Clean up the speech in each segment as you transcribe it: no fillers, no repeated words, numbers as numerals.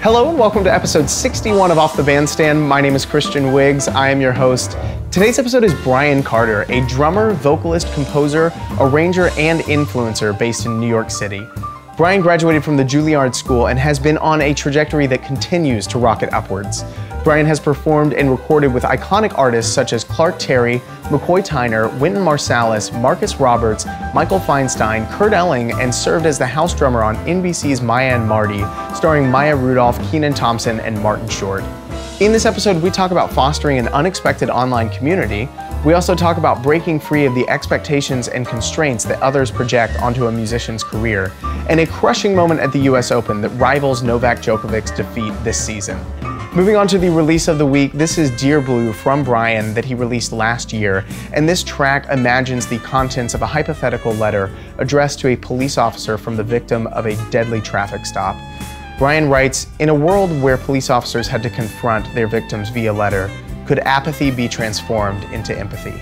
Hello and welcome to episode 61 of Off the Bandstand. My name is Christian Wiggs. I am your host. Today's episode is Bryan Carter, a drummer, vocalist, composer, arranger, and influencer based in New York City. Bryan graduated from the Juilliard School and has been on a trajectory that continues to rocket upwards. Bryan has performed and recorded with iconic artists such as Clark Terry, McCoy Tyner, Wynton Marsalis, Marcus Roberts, Michael Feinstein, Kurt Elling, and served as the house drummer on NBC's Maya and Marty, starring Maya Rudolph, Kenan Thompson, and Martin Short. In this episode, we talk about fostering an unexpected online community. We also talk about breaking free of the expectations and constraints that others project onto a musician's career, and a crushing moment at the US Open that rivals Novak Djokovic's defeat this season. Moving on to the release of the week, this is Dear Blue from Bryan that he released last year, and this track imagines the contents of a hypothetical letter addressed to a police officer from the victim of a deadly traffic stop. Bryan writes, "In a world where police officers had to confront their victims via letter, could apathy be transformed into empathy?"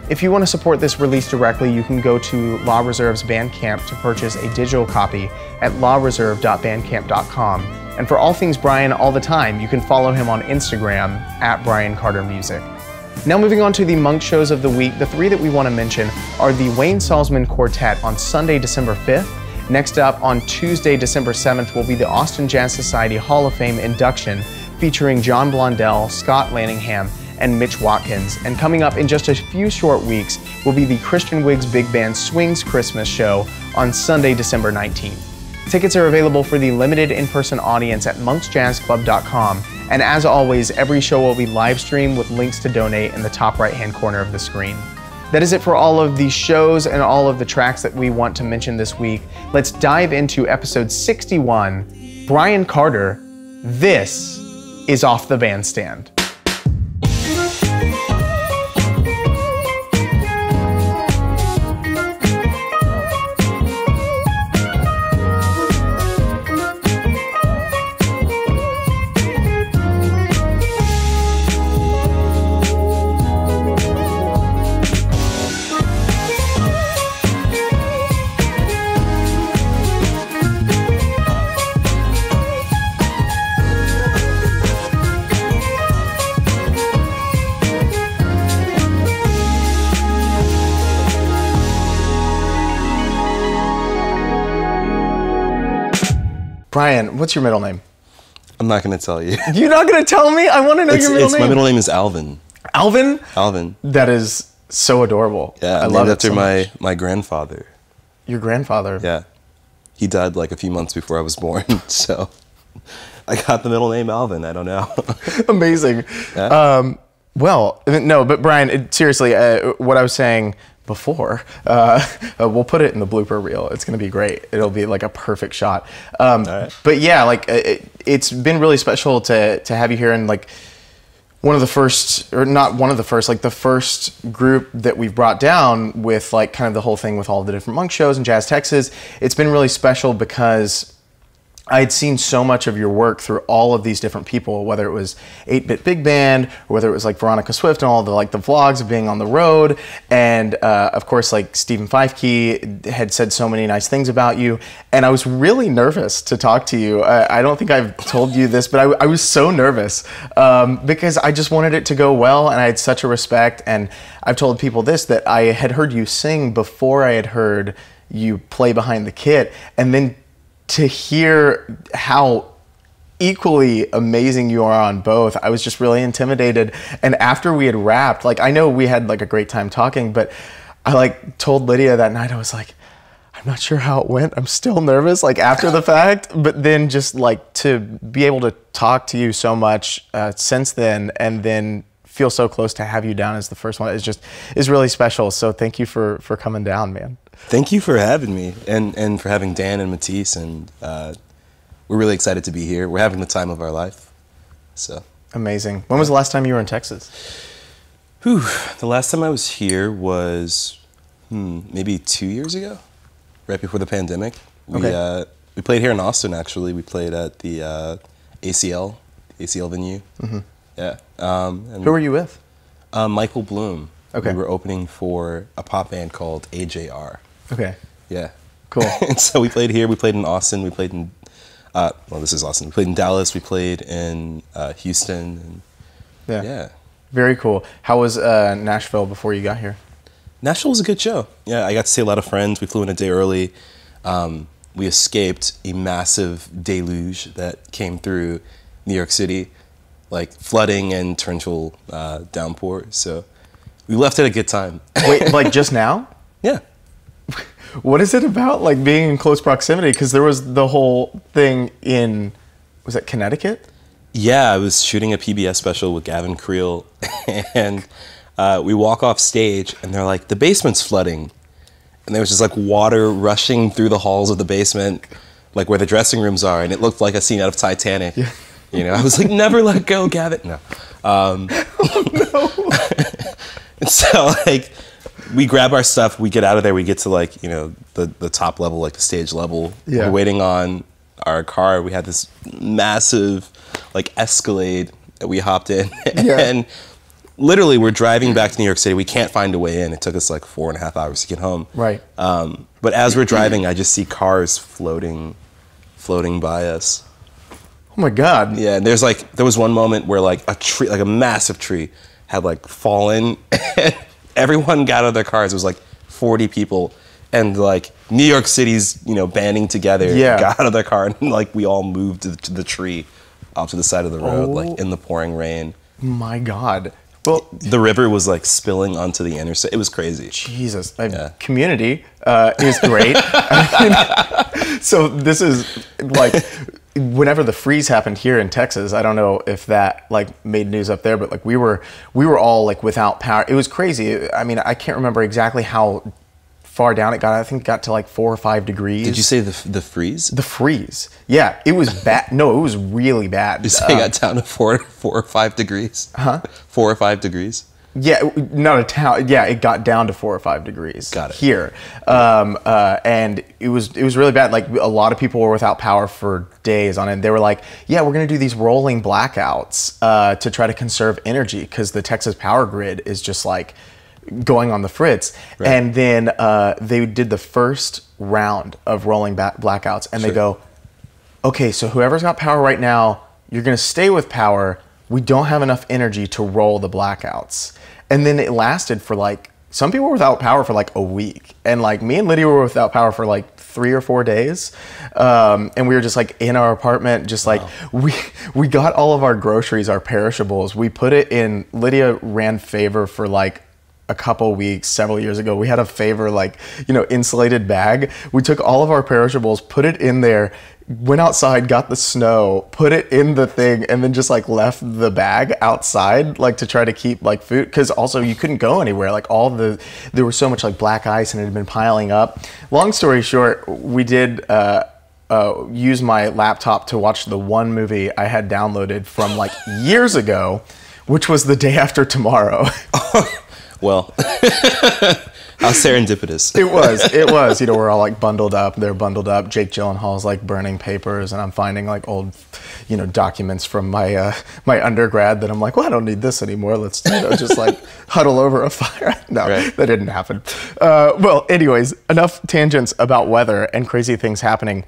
If you want to support this release directly, you can go to Law Reserve's Bandcamp to purchase a digital copy at lawreserve.bandcamp.com. And for all things Bryan all the time, you can follow him on Instagram at Bryan Carter Music. Now moving on to the Monk shows of the week, the three that we want to mention are the Wayne Salzman Quartet on Sunday, December 5th. Next up on Tuesday, December 7th will be the Austin Jazz Society Hall of Fame induction featuring John Blondell, Scott Lanningham, and Mitch Watkins. And coming up in just a few short weeks will be the Christian Wiggs Big Band Swings Christmas show on Sunday, December 19th. Tickets are available for the limited in-person audience at monksjazzclub.com. And as always, every show will be live streamed with links to donate in the top right-hand corner of the screen. That is it for all of the shows and all of the tracks that we want to mention this week. Let's dive into episode 61, Bryan Carter. This is Off the Bandstand. Bryan, what's your middle name? I'm not going to tell you. You're not going to tell me? I want to know your middle name. My middle name is Alvin. Alvin? Alvin. That is so adorable. Yeah, I love it after my grandfather. Your grandfather? Yeah. He died like a few months before I was born, so I got the middle name Alvin. I don't know. Amazing. Yeah? Well, no, but Bryan, seriously, what I was saying before, we'll put it in the blooper reel. It's going to be great. It'll be like a perfect shot. Right. But yeah, like it's been really special to have you here, and like one of the first, or not one of the first, like the first group that we've brought down with like kind of the whole thing with all the different Monk shows in Jazz Texas. It's been really special because I had seen so much of your work through all of these different people, whether it was 8-Bit Big Band, or whether it was like Veronica Swift and all the like the vlogs of being on the road, and of course like Stephen Feifke had said so many nice things about you, and I was really nervous to talk to you. I don't think I've told you this, but I was so nervous because I just wanted it to go well, and I had such a respect, and I've told people this, that I had heard you sing before I had heard you play behind the kit, and then to hear how equally amazing you are on both, I was just really intimidated. And after we had wrapped, like I know we had like a great time talking, but I like told Lydia that night, I was like, I'm not sure how it went. I'm still nervous, like after the fact, but then just like to be able to talk to you so much since then, and then feel so close to have you down as the first one is really special. So thank you for coming down, man. Thank you for having me, and for having Dan and Matisse, and we're really excited to be here. We're having the time of our life. So amazing. When was the last time you were in Texas? Whew, the last time I was here was maybe 2 years ago, right before the pandemic. Okay. We played here in Austin, actually. We played at the ACL venue. Mm-hmm. Yeah. Who were you with? Michael Bloom. Okay. We were opening for a pop band called AJR. Okay. Yeah. Cool. And so we played here, we played in Austin, we played in Well, this is awesome. We played in Dallas. We played in Houston. And yeah. Very cool. How was Nashville before you got here? Nashville was a good show. Yeah, I got to see a lot of friends. We flew in a day early. We escaped a massive deluge that came through New York City, like flooding and torrential downpour. So we left at a good time. Wait, like just now? Yeah. What is it about, like, being in close proximity? Because there was the whole thing in, was it Connecticut? Yeah, I was shooting a PBS special with Gavin Creel, and we walk off stage, and they're like, the basement's flooding. And there was just, like, water rushing through the halls of the basement, like where the dressing rooms are, and it looked like a scene out of Titanic. Yeah. You know, I was like, never let go, Gavin. No. Oh, no. And so, like, we grab our stuff, we get out of there, we get to, like, you know, the top level, like the stage level. Yeah. We're waiting on our car. We had this massive, like, Escalade that we hopped in. Yeah. And literally, we're driving back to New York City. We can't find a way in. It took us, like, 4.5 hours to get home. Right. But as we're driving, I just see cars floating by us. Oh, my God. Yeah, and there was one moment where, like, a tree, like a massive tree, had, like, fallen. Everyone got out of their cars. It was like 40 people, and like New York City's, you know, banding together. Yeah. Got out of their car, and like we all moved to the tree off to the side of the road, like in the pouring rain. My God. Well, the river was like spilling onto the interstate. It was crazy. Jesus. Community is great. I mean, so this is like, whenever the freeze happened here in Texas, I don't know if that like made news up there, but like we were all like without power. It was crazy. I mean, I can't remember exactly how far down it got. I think it got to like 4 or 5 degrees. Did you say the freeze? The freeze. Yeah, it was bad. No, it was really bad. You say it got down to 4 or 5 degrees? Huh? 4 or 5 degrees? Yeah, not a town. Yeah, it got down to 4 or 5 degrees. Got it. Here, and it was really bad. Like a lot of people were without power for days on end. They were like, "Yeah, we're gonna do these rolling blackouts to try to conserve energy because the Texas power grid is just like going on the fritz." Right. And then they did the first round of rolling blackouts, and Sure. they go, "Okay, so whoever's got power right now, you're gonna stay with power. We don't have enough energy to roll the blackouts." And then it lasted for like, some people were without power for like a week. And like me and Lydia were without power for like 3 or 4 days. And we were just like in our apartment, just like, we got all of our groceries, our perishables. We put it in, Lydia ran Favor for like a couple weeks, several years ago. We had a Favor, like, you know, insulated bag. We took all of our perishables, put it in there, went outside, got the snow, put it in the thing, and then just like left the bag outside, like to try to keep like food, because also you couldn't go anywhere. Like there was so much like black ice and it had been piling up. Long story short, we did use my laptop to watch the one movie I had downloaded from like years ago, which was The Day After Tomorrow. Well, how serendipitous. It was. You know, we're all like bundled up. They're bundled up. Jake Gyllenhaal's like burning papers, and I'm finding like old, you know, documents from my my undergrad that I'm like, well, I don't need this anymore. Let's, you know, just like huddle over a fire. No, right. That didn't happen. Well, anyways, enough tangents about weather and crazy things happening.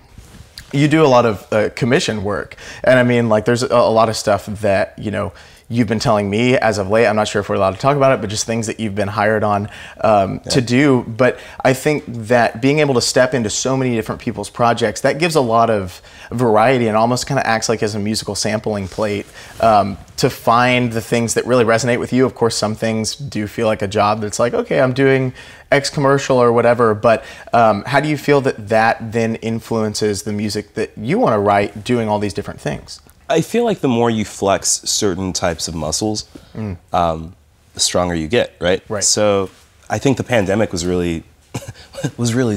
You do a lot of commission work, and I mean, like, there's a lot of stuff that, you know, you've been telling me as of late. I'm not sure if we're allowed to talk about it, but just things that you've been hired on to do. But I think that being able to step into so many different people's projects, that gives a lot of variety and almost kind of acts like as a musical sampling plate to find the things that really resonate with you. Of course, some things do feel like a job that's like, okay, I'm doing X commercial or whatever, but how do you feel that that then influences the music that you want to write, doing all these different things? I feel like the more you flex certain types of muscles, the stronger you get, right? Right. So I think the pandemic was really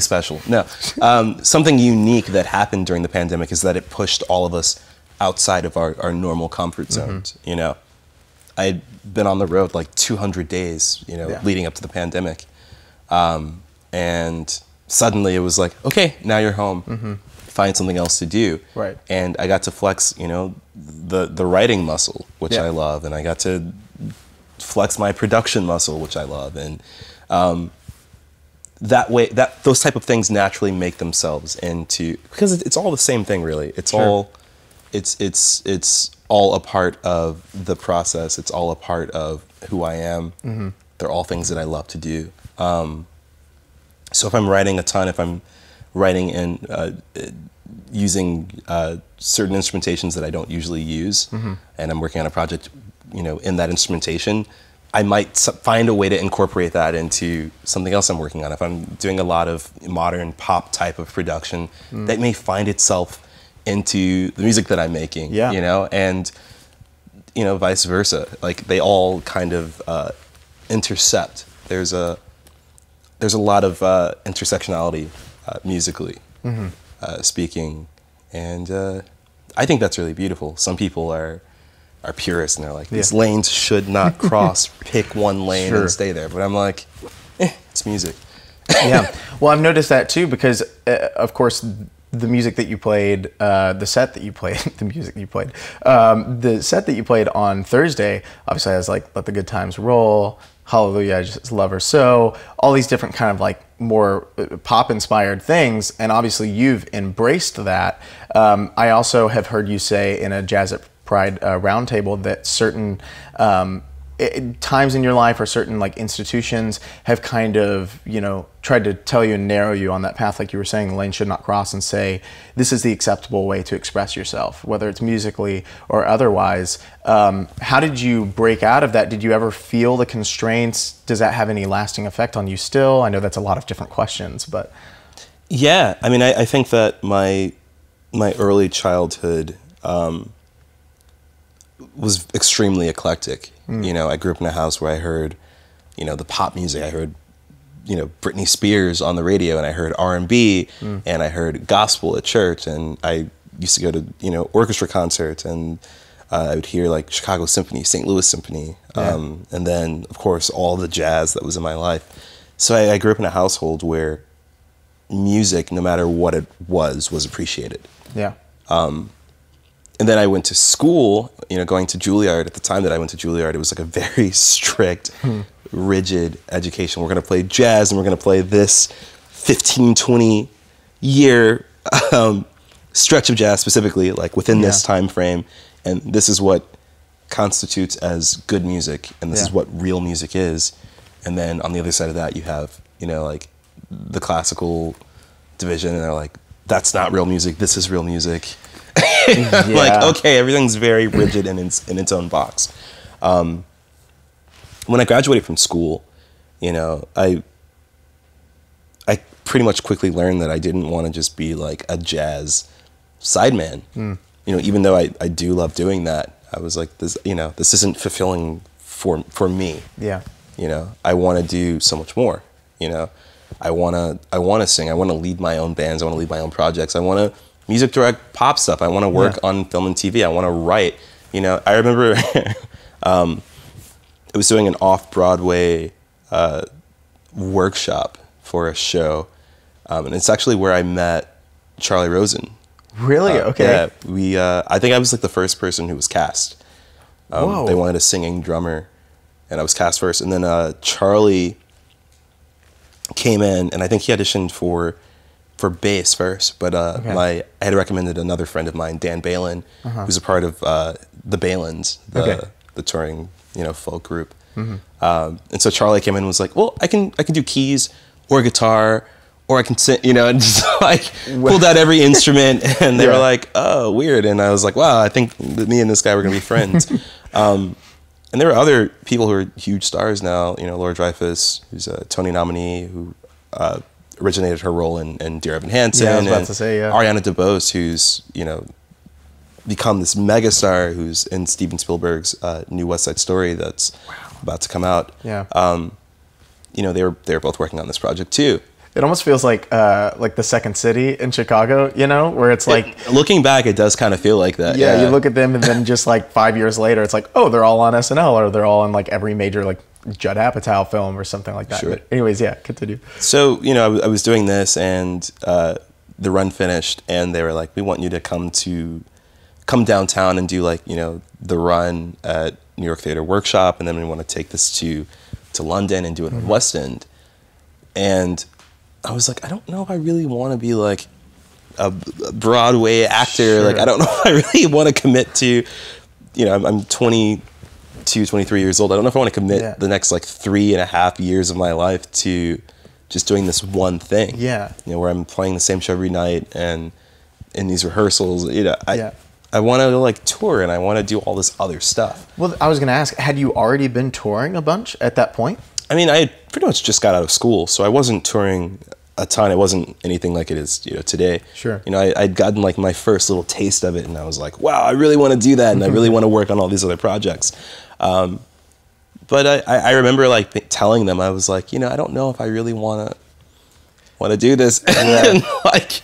special. No, something unique that happened during the pandemic is that it pushed all of us outside of our normal comfort zones. You know, I'd been on the road like 200 days, you know, leading up to the pandemic, and suddenly it was like, okay, now you're home. Find something else to do. Right. And I got to flex, you know, the writing muscle, which I love, and I got to flex my production muscle, which I love, and that way, those type of things naturally make themselves into, because it's all the same thing, really. It's all, it's all a part of the process. It's all a part of who I am. Mm-hmm. They're all things that I love to do. So if I'm writing a ton, if I'm writing in using certain instrumentations that I don't usually use, mm-hmm. and I'm working on a project, you know, in that instrumentation, I might find a way to incorporate that into something else I'm working on. If I'm doing a lot of modern pop type of production, that may find itself into the music that I'm making, you know, and, you know, vice versa. Like, they all kind of intercept. There's a lot of intersectionality musically speaking, and I think that's really beautiful. Some people are purists and they're like, these lanes should not cross. Pick one lane and stay there. But I'm like, it's music. Yeah. Well, I've noticed that too, because of course the music that you played, the set that you played on Thursday obviously has like Let the Good Times Roll, Hallelujah, I Just Love Her So, all these different kind of like more pop inspired things, and obviously you've embraced that. I also have heard you say in a Jazza Pride roundtable that certain times in your life or certain like institutions have kind of, you know, tried to tell you and narrow you on that path, like you were saying, the lane should not cross, and say this is the acceptable way to express yourself, whether it's musically or otherwise. How did you break out of that? Did you ever feel the constraints? Does that have any lasting effect on you still? I know that's a lot of different questions, but yeah, I mean, I think that my early childhood was extremely eclectic. You know, I grew up in a house where I heard, you know, the pop music. I heard, you know, Britney Spears on the radio, and I heard R&B, and I heard gospel at church, and I used to go to, you know, orchestra concerts, and I would hear like Chicago Symphony, St. Louis Symphony, and then of course all the jazz that was in my life. So I grew up in a household where music, no matter what it was appreciated. Yeah. And then I went to school, you know, going to Juilliard. At the time that I went to Juilliard, it was like a very strict, rigid education. We're going to play jazz, and we're going to play this 15, 20 year stretch of jazz specifically, like within this time frame. And this is what constitutes as good music, and this is what real music is. And then on the other side of that, you have, you know, like the classical division, and they're like, that's not real music, this is real music. Like, okay, everything's very rigid in its own box. When I graduated from school, you know, I pretty much quickly learned that I didn't want to just be like a jazz sideman. You know, even though I do love doing that, I was like, this, you know, this isn't fulfilling for me. Yeah. You know, I want to do so much more. You know, I want to sing. I want to lead my own bands. I want to lead my own projects. I want to music direct pop stuff. I want to work on film and TV. I want to write. You know, I remember I was doing an off-Broadway workshop for a show, and it's actually where I met Charlie Rosen. Really? Okay. Yeah, I think I was like the first person who was cast. They wanted a singing drummer, and I was cast first. And then Charlie came in, and I think he auditioned for bass first, but I had recommended another friend of mine, Dan Balin, who's a part of the Balins, the touring, you know, folk group. And so Charlie came in and was like, well, I can do keys or guitar, or I can sing, you know, and just like pulled out every instrument, and they were like, oh, weird. And I was like, wow, I think that me and this guy were gonna be friends. And there were other people who are huge stars now, you know, Laura Dreyfus, who's a Tony nominee, who originated her role in Dear Evan Hansen, and Ariana DeBose, who's, you know, become this megastar, who's in Steven Spielberg's new West Side Story that's about to come out. You know, they were both working on this project too. It almost feels like the Second City in Chicago, you know, where it's like... Looking back, it does kind of feel like that. Yeah, you look at them, and then just like 5 years later, it's like, oh, they're all on SNL, or they're all in like every major like Judd Apatow film or something like that. But anyways, continue. So, you know, I was doing this, and the run finished, and they were like, we want you to come downtown and do like, you know, the run at New York Theater Workshop, and then we want to take this to London and do it in West End. And I was like, I don't know if I really want to be like a Broadway actor. Sure. Like, I don't know if I really want to commit to, you know, I'm 22, 23 years old. I don't know if I want to commit the next like 3.5 years of my life to just doing this one thing. Yeah. You know, where I'm playing the same show every night and in these rehearsals, you know, I want to like tour and I want to do all this other stuff. Well, I was going to ask, had you already been touring a bunch at that point? I mean, I had pretty much just got out of school, so I wasn't touring a ton. It wasn't anything like it is, you know, today. Sure. You know, I'd gotten like my first little taste of it, and I was like, wow, I really want to do that, and I really want to work on all these other projects. But I remember like telling them, I was like, you know, I don't know if I really want to do this, and like,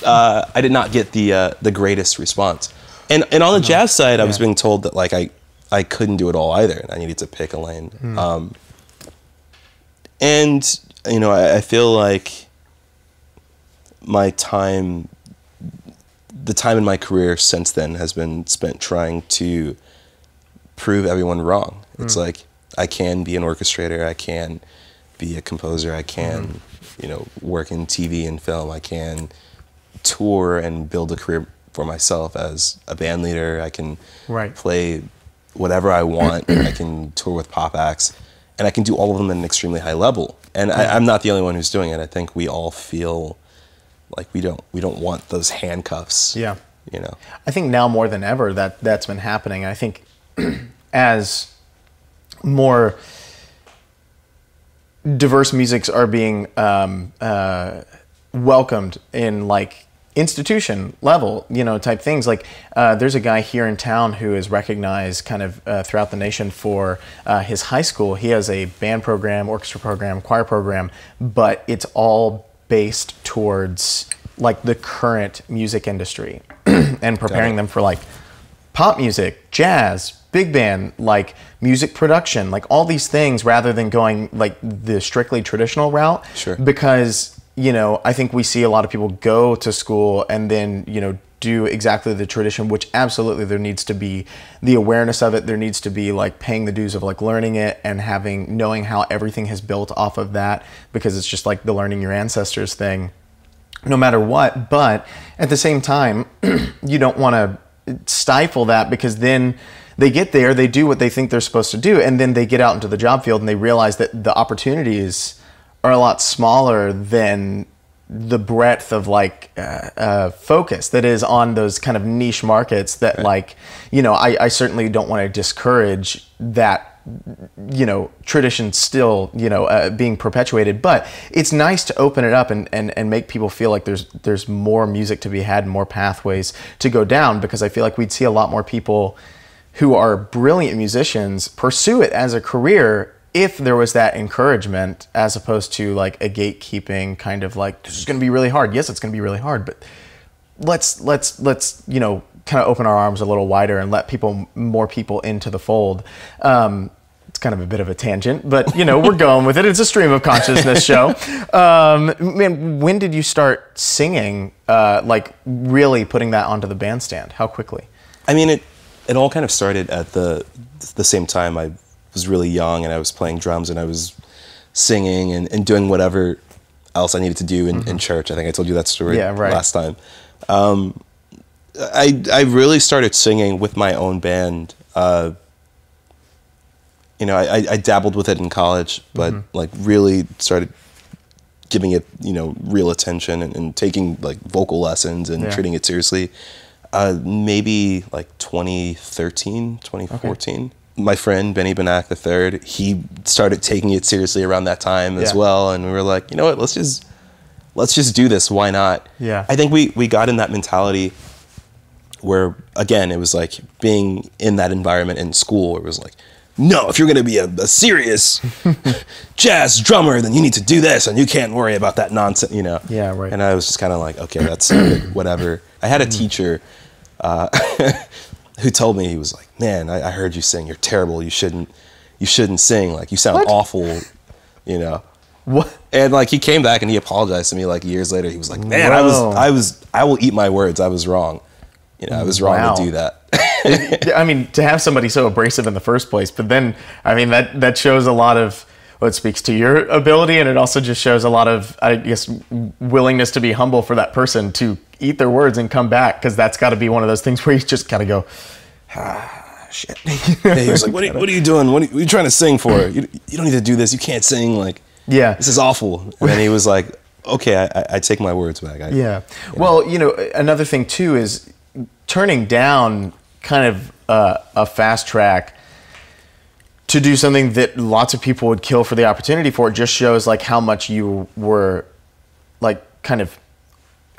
I did not get the greatest response. And on the jazz side, I was being told that like I couldn't do it all either, and I needed to pick a lane. And you know, I feel like the time in my career since then has been spent trying to prove everyone wrong. It's like, I can be an orchestrator, I can be a composer, I can, you know, work in TV and film, I can tour and build a career for myself as a band leader, I can play whatever I want, I can tour with pop acts, and I can do all of them at an extremely high level. And I'm not the only one who's doing it. I think we all feel like we don't want those handcuffs. Yeah. You know. I think now more than ever that's been happening. I think as more diverse musics are being welcomed in like institution level, you know, type things. Like there's a guy here in town who is recognized kind of throughout the nation for his high school. He has a band program, orchestra program, choir program, but it's all based towards like the current music industry and preparing them for like pop music, jazz, big band, like music production, like all these things, rather than going like the strictly traditional route. Sure. Because, you know, I think we see a lot of people go to school and then, you know, do exactly the tradition, which absolutely there needs to be the awareness of it. There needs to be like paying the dues of like learning it and knowing how everything has built off of that, because it's just like the learning your ancestors thing, no matter what. But at the same time, you don't want to stifle that, because then they get there, they do what they think they're supposed to do, and then they get out into the job field and they realize that the opportunities are a lot smaller than the breadth of like focus that is on those kind of niche markets that like, you know, I certainly don't want to discourage that, you know, tradition still, you know, being perpetuated, but it's nice to open it up and make people feel like there's more music to be had and more pathways to go down, because I feel like we'd see a lot more people who are brilliant musicians pursue it as a career if there was that encouragement, as opposed to like a gatekeeping kind of like, this is going to be really hard. Yes, it's going to be really hard, but let's you know, kind of open our arms a little wider and let more people into the fold. It's kind of a bit of a tangent, but you know, we're going with it. It's a stream of consciousness show. Man, when did you start singing, like really putting that onto the bandstand? How quickly? I mean, it all kind of started at the same time. I was really young and I was playing drums and I was singing and doing whatever else I needed to do in church. I think I told you that story last time. I really started singing with my own band. You know, I dabbled with it in college, but like really started giving it, you know, real attention and taking like vocal lessons and treating it seriously. Maybe like 2013, 2014. Okay. My friend Benny Benak III, he started taking it seriously around that time as well, and we were like, you know what, let's just do this. Why not? Yeah. I think we got in that mentality where, again, it was like being in that environment in school. It was like, no, if you're going to be a serious jazz drummer, then you need to do this, and you can't worry about that nonsense, you know. Yeah, right. And I was just kind of like, okay, that's whatever. I had a teacher who told me, he was like, man, I heard you sing. You're terrible. You shouldn't sing. Like, you sound awful, you know. What? And like, he came back and he apologized to me like years later. He was like, man, I will eat my words. I was wrong. You know, I was wrong to do that. I mean, to have somebody so abrasive in the first place, but then, I mean, that shows a lot of, Well, it speaks to your ability, and it also just shows a lot of, I guess, willingness to be humble for that person to eat their words and come back, because that's got to be one of those things where you just kind of go, shit. Yeah, he was like, what are you doing? What are you trying to sing for? You don't need to do this. You can't sing. Like, yeah, this is awful. And then he was like, okay, I take my words back. Well, you know, another thing too is turning down kind of a fast track to do something that lots of people would kill for the opportunity for. It just shows like how much you were like kind of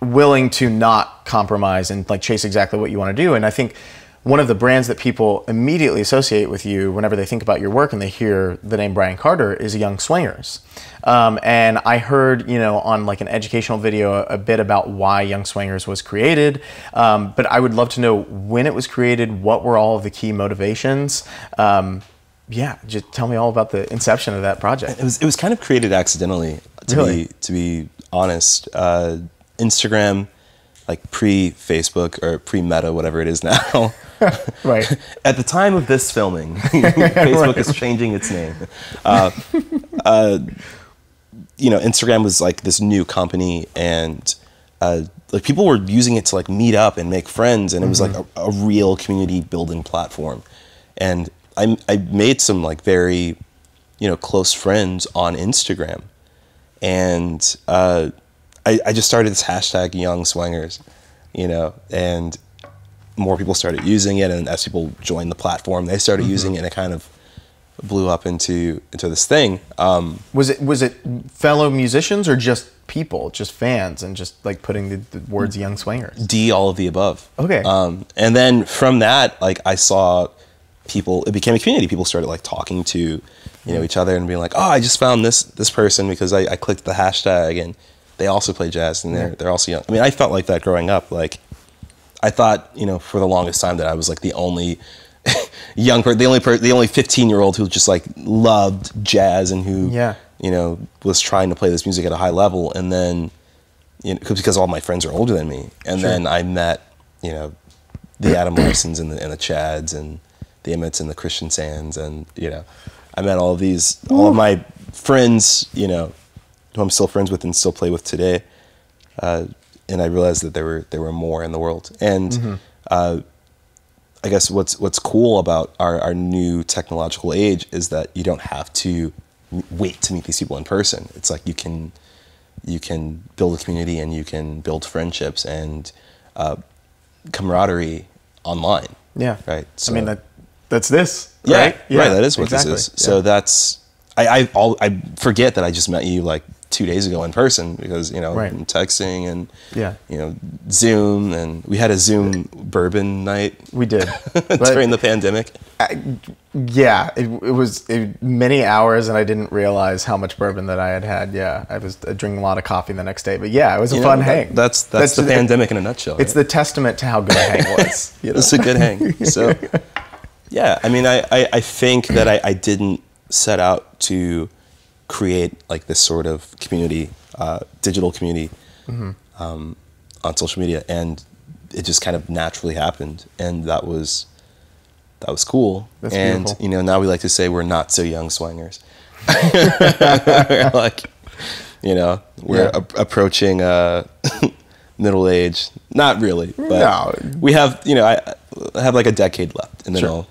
willing to not compromise and like chase exactly what you want to do. And I think one of the brands that people immediately associate with you whenever they think about your work and they hear the name Bryan Carter is Young Swingers. And I heard, you know, on like an educational video a bit about why Young Swingers was created. But I would love to know when it was created, what were all of the key motivations? Yeah, just tell me all about the inception of that project. It was kind of created accidentally, to be honest. Instagram, like pre-Facebook or pre-Meta, whatever it is now. Right. At the time of this filming, Facebook is changing its name. You know, Instagram was like this new company, and like people were using it to like meet up and make friends, and it was like a real community building platform. And I made some like very, you know, close friends on Instagram, and I just started this hashtag Young Swingers, you know, and more people started using it, and as people joined the platform, they started using it, and it kind of blew up into this thing. Was it fellow musicians or just people, just fans, and just like putting the words Young Swingers? All of the above. Okay. And then from that, like I saw people, it became a community. People started like talking to, you know, each other and being like, oh, I just found this person because I clicked the hashtag and they also play jazz and they're also young. I mean, I felt like that growing up. Like I thought, you know, for the longest time that I was like the only young person, the only 15-year-old who just like loved jazz and who, you know, was trying to play this music at a high level. And then, you know, because all my friends are older than me. And then I met, you know, the Adam Larsons and the Chads and the Emmets and the Christian Sands, and you know, I met all of my friends, you know, who I'm still friends with and still play with today, and I realized that there were more in the world. And I guess what's cool about our new technological age is that you don't have to wait to meet these people in person. It's like you can build a community and you can build friendships and camaraderie online. Yeah. Right. So, I mean that's this. Yeah. Right. Yeah. Right. That is what this is. So that's I forget that I just met you like 2 days ago in person because, you know, texting and, you know, Zoom, and we had a Zoom bourbon night. We did. During the pandemic. It was many hours, and I didn't realize how much bourbon that I had. Yeah, I was drinking a lot of coffee the next day, but yeah, it was a fun hang. That's the pandemic in a nutshell. It's the testament to how good a hang was. You know? It's a good hang. So, yeah, I mean, I think that I didn't set out to create like this sort of community, digital community on social media, and it just kind of naturally happened, and that was cool. That's and beautiful. You know, now we like to say we're not so young swingers. We're like, you know, we're approaching middle age. Not really, but we have, you know, I have like a decade left, and then I'll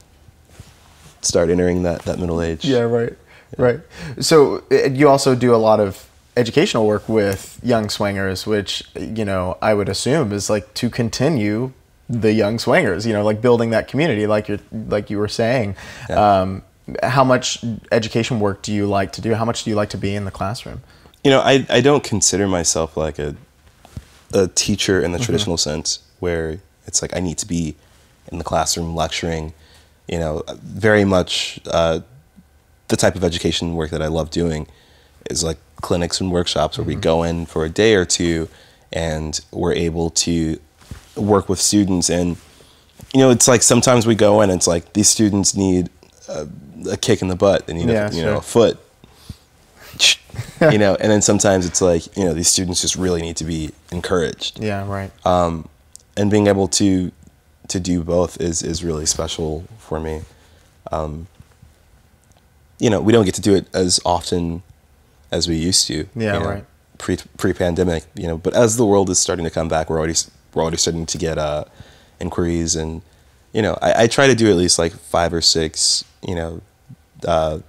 start entering that middle age. Yeah, right. Right. So you also do a lot of educational work with Young Swingers, which, you know, I would assume is like to continue the Young Swingers, you know, like building that community, like you were saying. Yeah. How much education work do you like to do? How much do you like to be in the classroom? You know, I don't consider myself like a teacher in the traditional sense, where it's like I need to be in the classroom lecturing. You know, very much the type of education work that I love doing is like clinics and workshops where we go in for a day or two and we're able to work with students. And, you know, it's like sometimes we go in and it's like these students need a kick in the butt. They need a foot, you know, and then sometimes it's like, you know, these students just really need to be encouraged. Yeah, right. And being able to do both is really special for me. you know, we don't get to do it as often as we used to. Yeah, you know, right. Pre-pandemic, you know, but as the world is starting to come back, we're already starting to get inquiries, and you know, I try to do at least like 5 or 6, you know, 5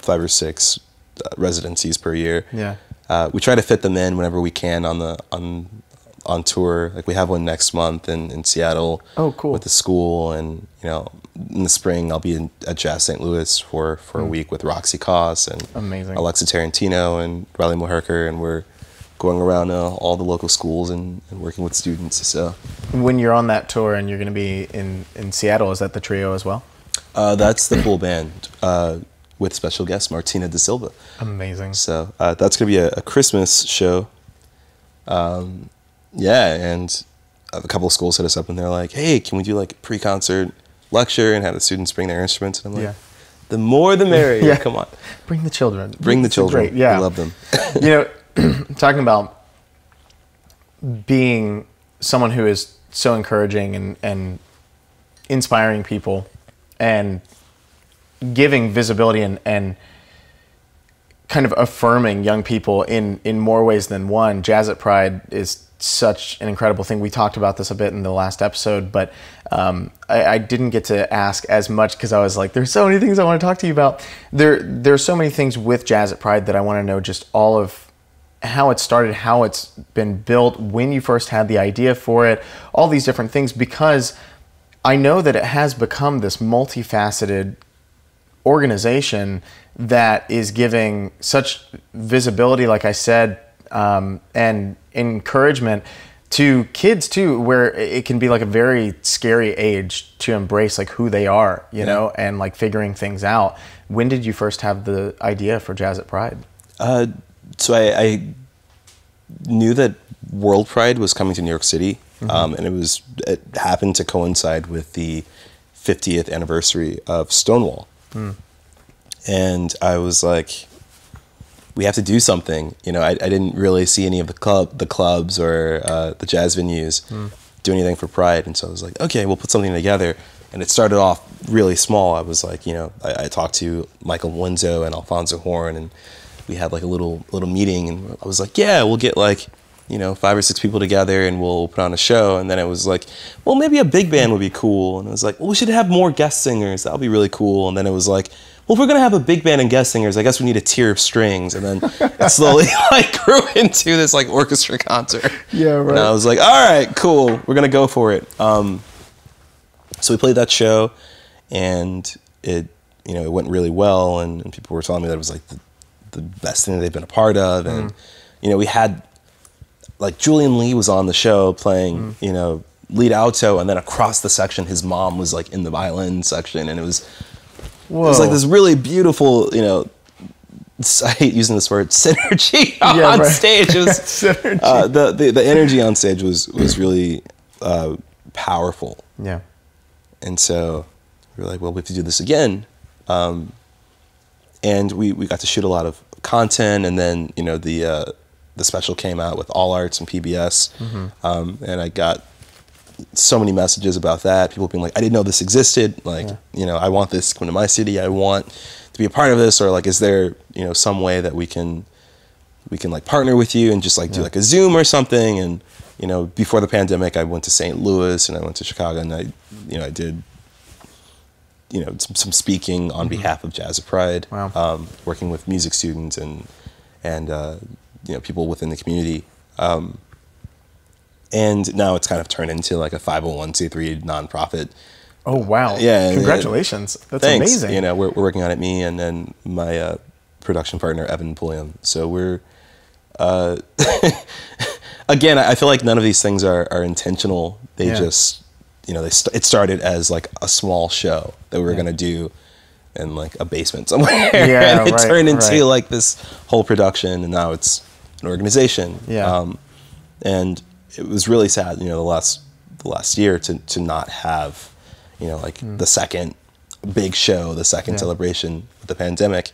or 6 residencies per year. Yeah. We try to fit them in whenever we can on tour. Like we have one next month in Seattle. Oh, cool. With the school, and you know, in the spring I'll be at Jazz St. Louis for a week with Roxy Koss and Amazing. Alexa Tarantino and Riley Moherker, and we're going around all the local schools and working with students. So when you're on that tour and you're going to be in Seattle, is that the trio as well? That's the full band with special guest Martina da Silva. Amazing. So that's going to be a Christmas show. Yeah, and a couple of schools hit us up and they're like, hey, can we do like a pre-concert lecture and have the students bring their instruments? And I'm like, the more the merrier. Yeah. Come on. Bring the children. Bring the children. Great. Yeah. We love them. You know, talking about being someone who is so encouraging and inspiring people and giving visibility and kind of affirming young people in more ways than one, Jazza Pride is such an incredible thing. We talked about this a bit in the last episode, but I didn't get to ask as much because I was like, there's so many things I want to talk to you about. There's so many things with Jazza Pride that I want to know just all of how it started, how it's been built, when you first had the idea for it, all these different things, because I know that it has become this multifaceted organization that is giving such visibility, like I said, and encouragement to kids too, where it can be like a very scary age to embrace like who they are, you know, and like figuring things out. When did you first have the idea for Jazza Pride? So I knew that World Pride was coming to New York City, and it happened to coincide with the 50th anniversary of Stonewall. And I was like, we have to do something. You know, I didn't really see any of the clubs or the jazz venues do anything for Pride, and so I was like, okay, we'll put something together. And it started off really small. I was like, you know, I talked to Michael Winzo and Alfonso Horn, and we had like a little meeting, and I was like, yeah, we'll get like, you know, 5 or 6 people together and we'll put on a show. And then it was like, well, maybe a big band would be cool. And I was like, well, we should have more guest singers. That'll be really cool. And then it was like, well, if we're gonna have a big band and guest singers, I guess we need a tier of strings. And then it slowly like grew into this like orchestra concert. Yeah, right. And I was like, all right, cool, we're gonna go for it. So we played that show, and it went really well, and people were telling me that it was like the best thing that they've been a part of. And you know, we had like Julian Lee was on the show playing you know, lead alto, and then across the section his mom was like in the violin section, and it was like this really beautiful, you know, I hate using this word, synergy on stage. It was the energy on stage was really powerful. Yeah. And so we were like, well, we have to do this again. And we got to shoot a lot of content, and then, you know, the special came out with All Arts and PBS. And I got so many messages about that. People being like, I didn't know this existed. Like, you know, I want this to come to my city. I want to be a part of this. Or like, is there, you know, some way that we can like partner with you and just like do like a Zoom or something? And, you know, before the pandemic, I went to St. Louis and I went to Chicago, and I did, you know, some speaking on behalf of Jazza Pride, working with music students and you know, people within the community. And now it's kind of turned into like a 501c3 nonprofit. Oh, wow. Yeah. Congratulations. That's thanks. amazing. You know, we're working on it, me and then my production partner, Evan Pulliam. So we're, again, I feel like none of these things are intentional. They just, you know, it started as like a small show that we were going to do in like a basement somewhere. And it turned into like this whole production, and now it's an organization. And it was really sad, you know, the last year to not have, you know, like the second big show, the second celebration with the pandemic.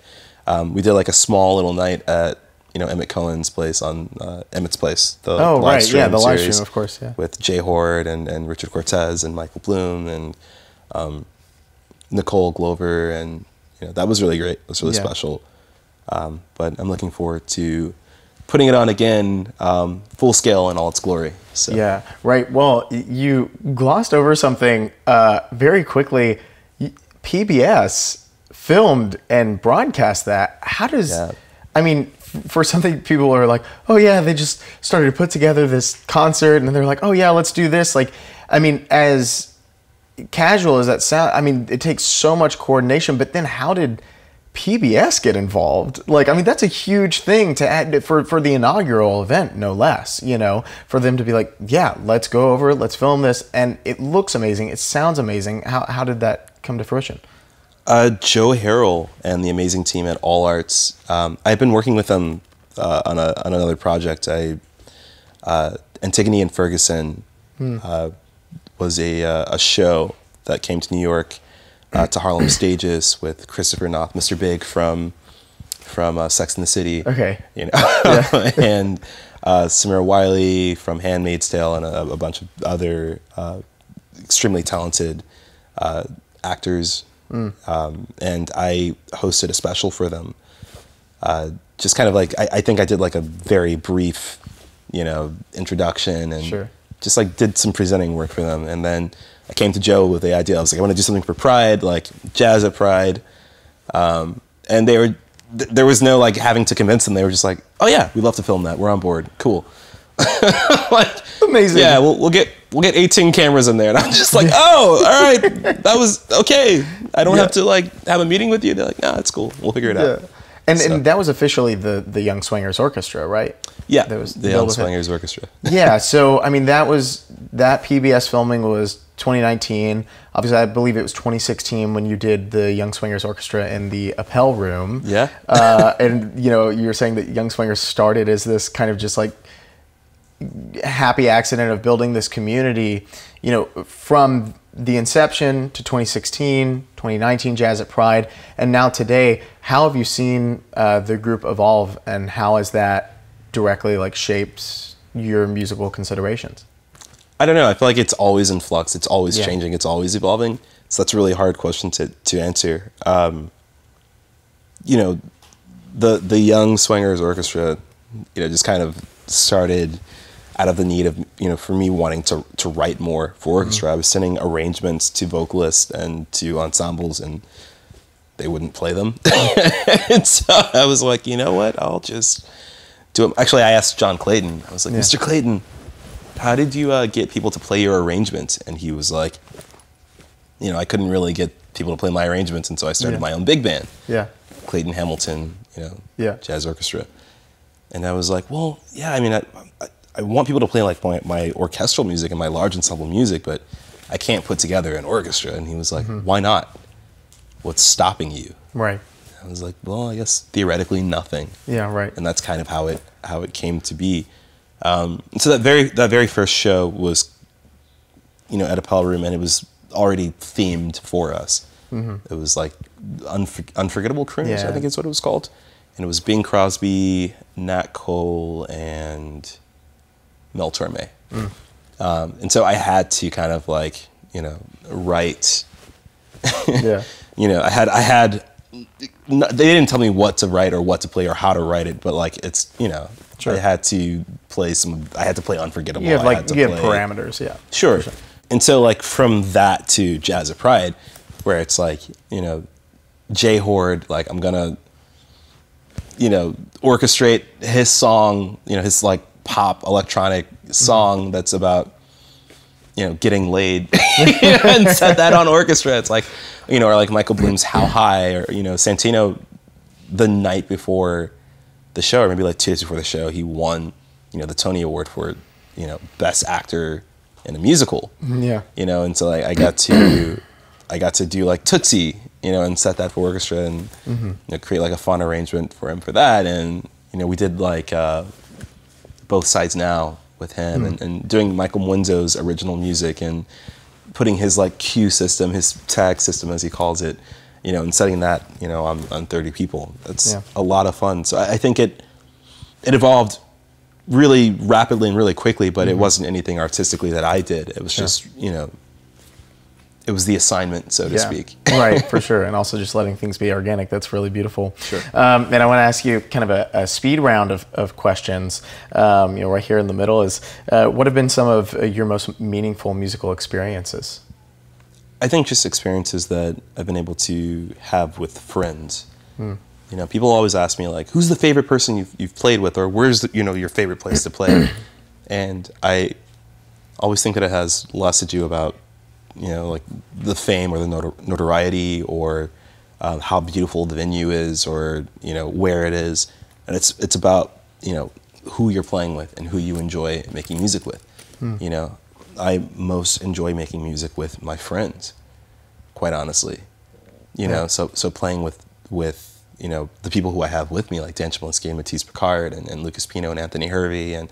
We did like a small little night at, you know, Emmett Cohen's place on Emmett's Place. The live stream the live series stream, of course, with Jay Hord and Richard Cortez and Michael Bloom and Nicole Glover and that was really great. It was really special. But I'm looking forward to putting it on again, full scale in all its glory. So. Yeah, right. Well, you glossed over something very quickly. PBS filmed and broadcast that. How does, I mean, for something people are like, oh yeah, they just started to put together this concert and then they're like, oh yeah, let's do this. Like, I mean, as casual as that sound, I mean, it takes so much coordination, but then how did PBS get involved? Like, I mean, that's a huge thing to add for the inaugural event, no less, for them to be like, yeah, let's go over, let's film this. And it looks amazing. It sounds amazing. How did that come to fruition? Joe Harrell and the amazing team at All Arts. I've been working with them on another project. Antigone and Ferguson was a show that came to New York to Harlem Stages with Christopher Noth, Mr. Big from Sex and the City. Okay. And Samira Wiley from Handmaid's Tale and a bunch of other extremely talented actors. And I hosted a special for them. Just kind of like, I think I did like a very brief, introduction and just like did some presenting work for them. And then I came to Joe with the idea. I was like, I want to do something for Pride, like Jazza Pride. And there was no like having to convince them. They were just like, oh yeah, we'd love to film that. We're on board. Cool. Like, amazing. Yeah, we'll get 18 cameras in there. And I'm just like, oh, all right, that was okay. I don't have to like have a meeting with you. They're like, nah, it's cool. We'll figure it out. And that was officially the Young Swingers Orchestra, right? Yeah, that was the Young Swingers Orchestra. Yeah, so I mean that PBS filming was 2019. Obviously, I believe it was 2016 when you did the Young Swingers Orchestra in the Appel Room. Yeah. And you're saying that Young Swingers started as this kind of just like happy accident of building this community, from the inception to 2016, 2019 Jazza Pride, and now today. How have you seen the group evolve, and how has that directly like shaped your musical considerations? I don't know. I feel like it's always in flux. It's always changing. It's always evolving. So that's a really hard question to answer. The Young Swingers Orchestra, just kind of started out of the need of, for me wanting to write more for orchestra. I was sending arrangements to vocalists and to ensembles, and they wouldn't play them. And so I was like, you know what? I'll just do it. Actually, I asked John Clayton. I was like, Mr. Clayton, how did you get people to play your arrangements? And he was like, I couldn't really get people to play my arrangements, and so I started my own big band. Yeah. Clayton Hamilton, Jazz Orchestra. And I was like, well, yeah, I mean, I want people to play like my orchestral music and my large ensemble music, but I can't put together an orchestra. And he was like, why not? What's stopping you? Right. I was like, well, I guess theoretically nothing. Yeah, right. And that's kind of how it came to be. So that very first show was, at Appel Room, and it was already themed for us. It was like Unforgettable Crooners, I think is what it was called. And it was Bing Crosby, Nat Cole, and Mel Torme. And so I had to kind of like, write. I had. They didn't tell me what to write or what to play or how to write it, but like it's, I had to play I had to play Unforgettable. You have parameters, yeah. Sure. And so like from that to Jazza Pride, where it's like, Jay Horde, like I'm gonna, orchestrate his song, his like pop electronic song that's about, getting laid and set that on orchestra. It's like, or like Michael Bloom's How High, or, Santino the night before the show, or maybe like 2 days before the show, he won, the Tony Award for, Best Actor in a Musical. Yeah. And so like I got to do like Tootsie, and set that for orchestra and create like a fun arrangement for him for that. And, we did like Both Sides Now with him and doing Michael Mwinzo's original music and putting his like cue system, his tag system as he calls it, and setting that, on 30 people. That's a lot of fun. So I think it evolved really rapidly and really quickly, but it wasn't anything artistically that I did. It was just, it it was the assignment, so to speak. Right, for sure. And also just letting things be organic. That's really beautiful. Sure. And I want to ask you kind of a speed round of questions. Right here in the middle is, what have been some of your most meaningful musical experiences? I think just experiences that I've been able to have with friends. People always ask me, like, who's the favorite person you've played with, or where's your favorite place to play? And I always think that it has less to do about like the fame or the notoriety or how beautiful the venue is or where it is, and it's about who you're playing with and who you enjoy making music with. I most enjoy making music with my friends, quite honestly. So playing with the people who I have with me, like Dan Chmielewski and Matisyahu Picard and Lucas Pino and Anthony Hervey and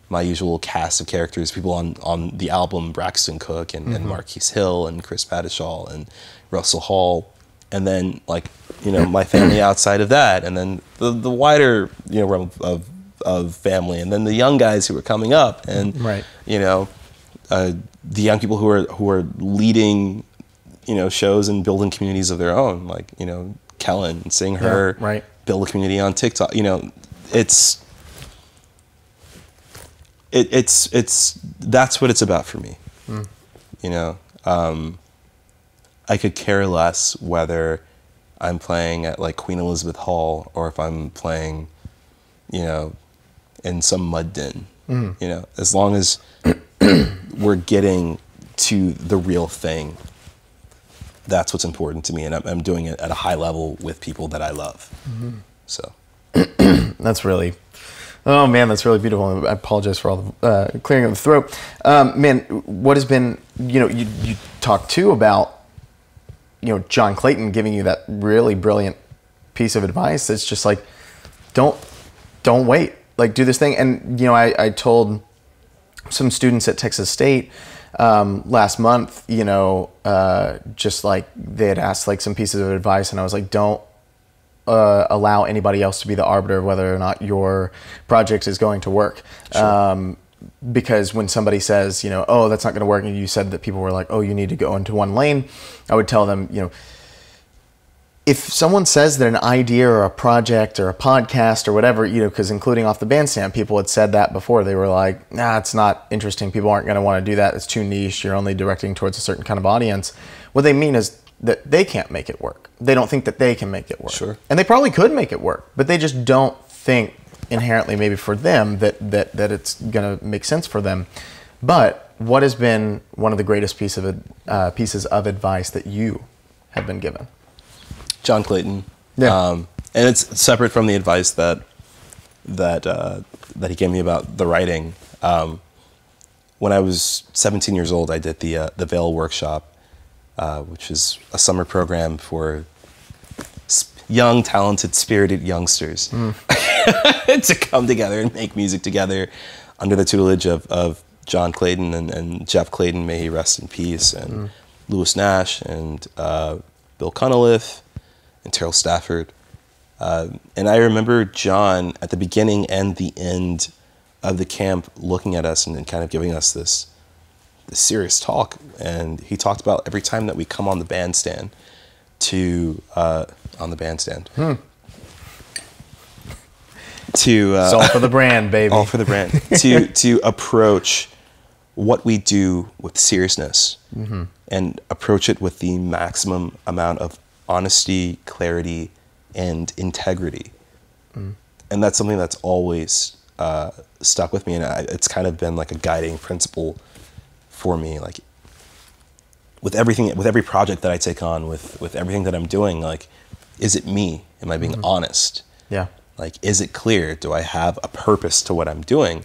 my usual cast of characters, people on the album, Braxton Cook and Marquise Hill and Chris Padishall and Russell Hall, and then my family outside of that, and then the wider realm of family, and then the young guys who are coming up, and the young people who are leading shows and building communities of their own, like Kellen, seeing her build a community on TikTok. It's that's what it's about for me. I could care less whether I'm playing at like Queen Elizabeth Hall or if I'm playing, in some mud den. As long as we're getting to the real thing, that's what's important to me, and I'm doing it at a high level with people that I love. So that's really. Oh man, that's really beautiful. I apologize for all the clearing of the throat. Man, what has been, you talked too about, John Clayton giving you that really brilliant piece of advice. It's just like, don't wait, like do this thing. And, I told some students at Texas State last month, just like they had asked like some pieces of advice, and I was like, don't allow anybody else to be the arbiter of whether or not your project is going to work. Sure. Because when somebody says, oh, that's not going to work, and you said that people were like, oh, you need to go into one lane, I would tell them, if someone says that an idea or a project or a podcast or whatever, because including Off the Bandstand, people had said that before. They were like, nah, it's not interesting. People aren't going to want to do that. It's too niche. You're only directing towards a certain kind of audience. What they mean is that they can't make it work. They don't think that they can make it work. Sure. And they probably could make it work, but they just don't think inherently maybe for them that it's going to make sense for them. But what has been one of the greatest pieces of advice that you have been given? John Clayton. Yeah. And it's separate from the advice that he gave me about the writing. When I was 17 years old, I did the Veil Workshop, which is a summer program for young, talented, spirited youngsters to come together and make music together under the tutelage of John Clayton and Jeff Clayton, may he rest in peace, and Lewis Nash and Bill Cunliffe and Terrell Stafford. And I remember John at the beginning and the end of the camp looking at us and kind of giving us this serious talk. And he talked about every time that we come on the bandstand it's all for the brand, baby. All for the brand. to approach what we do with seriousness and approach it with the maximum amount of honesty, clarity, and integrity. And that's something that's always stuck with me, and it's kind of been like a guiding principle for me. Like with everything, with every project that I take on, with everything that I'm doing, like, is it me? Am I being honest? Yeah. Like, is it clear? Do I have a purpose to what I'm doing?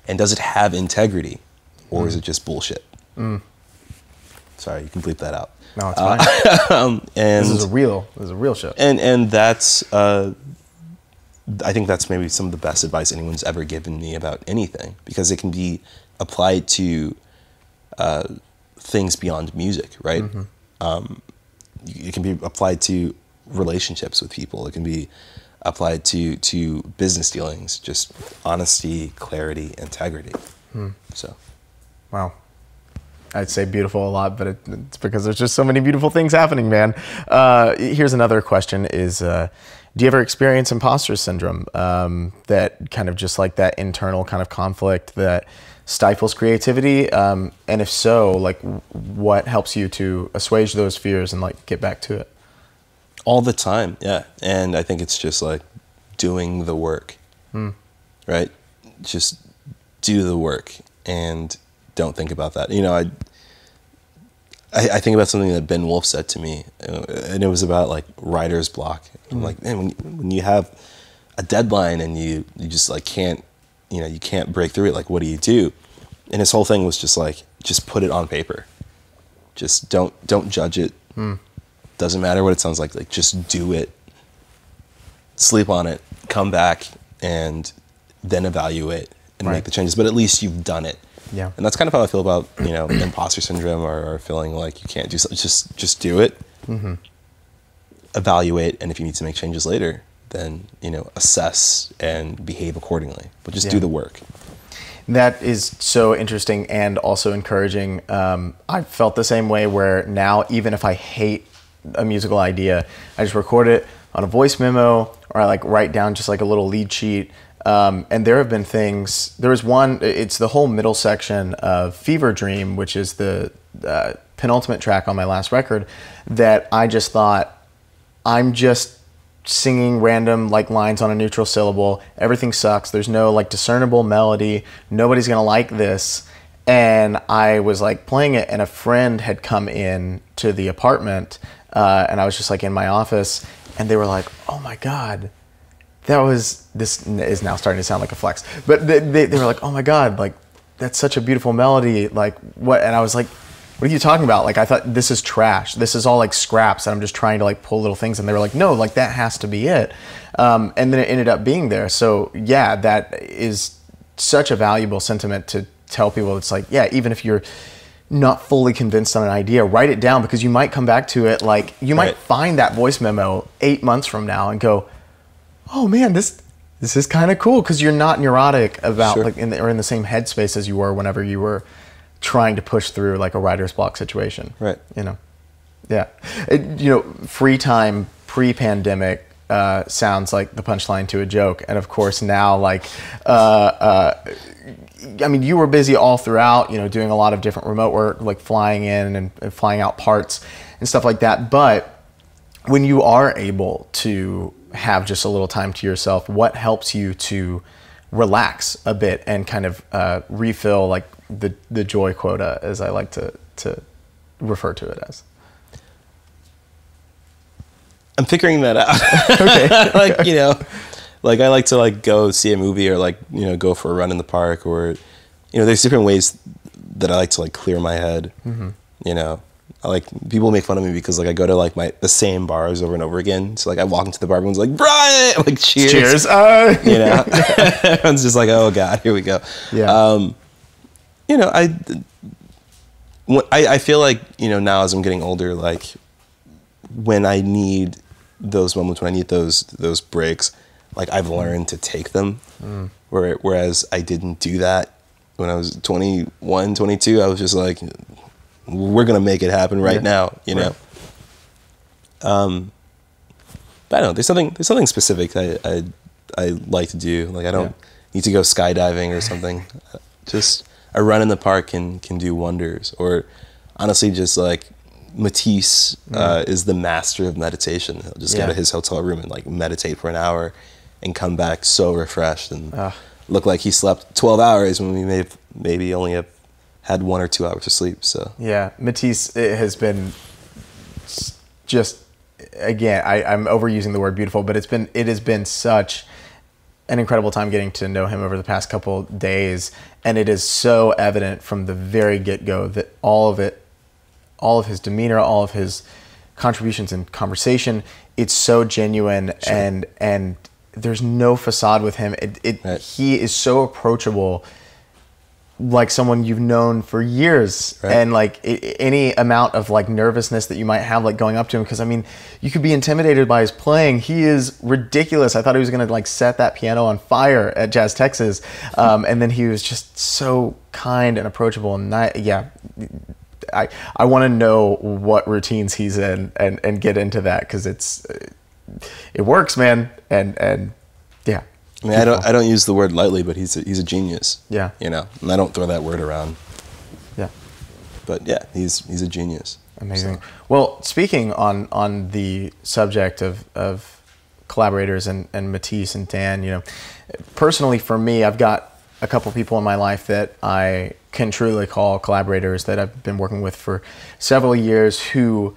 And does it have integrity? Or is it just bullshit? Sorry, you can bleep that out. No, it's fine. And this is a real show. And that's, I think that's maybe some of the best advice anyone's ever given me about anything, because it can be applied to things beyond music, right? It can be applied to relationships with people. It can be applied to business dealings, just honesty, clarity, integrity. So, wow. I'd say beautiful a lot, but it's because there's just so many beautiful things happening, man. Here's another question is, do you ever experience imposter syndrome? That kind of just like that internal kind of conflict that stifles creativity? And if so, like what helps you to assuage those fears and like get back to it? All the time, yeah. And I think it's just like doing the work, right? Just do the work and don't think about that. You know, I think about something that Ben Wolf said to me, and it was about like writer's block. I'm like, man, when you have a deadline and you just like can't, you know, you can't break through it, like what do you do? And his whole thing was just like, just put it on paper. Just don't judge it. Doesn't matter what it sounds like just do it. Sleep on it, come back, and then evaluate and make the changes. But at least you've done it. Yeah. And that's kind of how I feel about, you know, imposter syndrome or feeling like you can't do something. Just do it. Evaluate, and if you need to make changes later, then, you know, assess and behave accordingly. But just do the work. That is so interesting and also encouraging. I felt the same way where now, even if I hate a musical idea, I just record it on a voice memo, or I like write down just like a little lead sheet. And there have been things, there was one, it's the whole middle section of Fever Dream, which is the penultimate track on my last record, that I just thought, I'm just singing random like lines on a neutral syllable. Everything sucks. There's no like discernible melody. Nobody's gonna like this. And I was like playing it, and a friend had come in to the apartment, and I was just like in my office, and they were like, "Oh my God, this is now starting to sound like a flex." But they were like, "Oh my God, like that's such a beautiful melody. Like what?" And I was like, "What are you talking about? Like I thought this is trash. This is all like scraps, and I'm just trying to like pull little things." And they were like, "No, like that has to be it." And then it ended up being there. So yeah, that is such a valuable sentiment to tell people. It's like, yeah, even if you're not fully convinced on an idea, write it down, because you might come back to it. Like you might find that voice memo 8 months from now and go, "Oh man, this is kind of cool," because you're not neurotic about like in the same headspace as you were whenever you were trying to push through like a writer's block situation. Right. You know. Yeah. You know, free time pre-pandemic sounds like the punchline to a joke, and of course now like I mean, you were busy all throughout, you know, doing a lot of different remote work, like flying in and flying out parts and stuff like that. But when you are able to have just a little time to yourself, what helps you to relax a bit and kind of refill like the joy quota, as I like to refer to it as? I'm figuring that out. Okay. Like, you know, like I like to like go see a movie, or like, you know, go for a run in the park, or, you know, there's different ways that I like to like clear my head. You know, I like, people make fun of me because like I go to like the same bars over and over again. So like I walk into the bar, everyone's like, "Bryan!" Like cheers. Cheers. You know, everyone's just like, "Oh God, here we go." Yeah. You know, I feel like, you know, now as I'm getting older, like when I need those moments, when I need those breaks, like I've learned to take them, whereas I didn't do that when I was 21, 22. I was just like, we're gonna make it happen right now, you know. But I don't know. There's something specific I like to do. Like I don't need to go skydiving or something. Just a run in the park can do wonders. Or honestly, just like Matisse is the master of meditation. He'll just go to his hotel room and like meditate for an hour and come back so refreshed and look like he slept 12 hours when we maybe only have had 1 or 2 hours of sleep. So yeah, Matisse has been just, again, I'm overusing the word beautiful, but it has been such an incredible time getting to know him over the past couple days, and it is so evident from the very get-go that all of his demeanor, all of his contributions in conversation, it's so genuine. And there's no facade with him. He is so approachable, like someone you've known for years. And like any amount of like nervousness that you might have like going up to him, because I mean, you could be intimidated by his playing. He is ridiculous. I thought he was gonna like set that piano on fire at Jazz Texas, and then he was just so kind and approachable. And I want to know what routines he's in and get into that, because it works, man. And yeah. I mean, I don't use the word lightly, but he's a genius. Yeah. You know, and I don't throw that word around. Yeah. But yeah, he's a genius. Amazing. So. Well, speaking on the subject of collaborators and Matisse and Dan, you know, personally for me, I've got a couple people in my life that I can truly call collaborators that I've been working with for several years, who,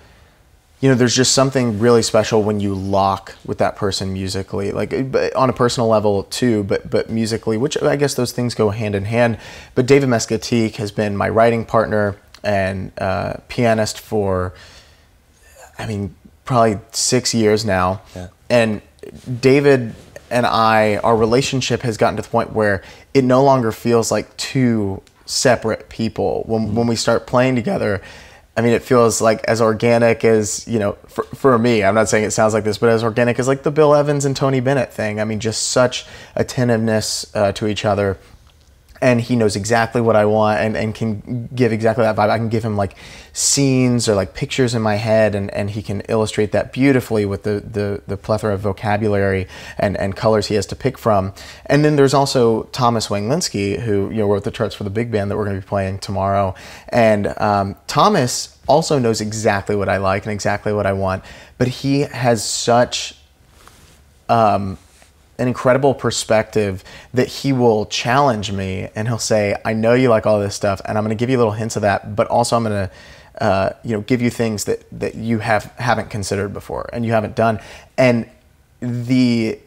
you know, there's just something really special when you lock with that person musically, like on a personal level too, but musically, which I guess those things go hand in hand. But David Mescatique has been my writing partner and pianist for, I mean, probably 6 years now. Yeah. And David and our relationship has gotten to the point where it no longer feels like two separate people. When we start playing together, I mean, it feels like as organic as, you know, for me, I'm not saying it sounds like this, but as organic as like the Bill Evans and Tony Bennett thing. I mean, just such attentiveness to each other. And he knows exactly what I want and can give exactly that vibe. I can give him like scenes or like pictures in my head, and he can illustrate that beautifully with the plethora of vocabulary and colors he has to pick from. And then there's also Thomas Wang Linsky, who, you know, wrote the charts for the big band that we're going to be playing tomorrow. And Thomas also knows exactly what I like and exactly what I want, but he has such an incredible perspective that he will challenge me, and he'll say, I know you like all this stuff, and I'm going to give you little hints of that, but also I'm going to you know, give you things that you haven't considered before and you haven't done. And the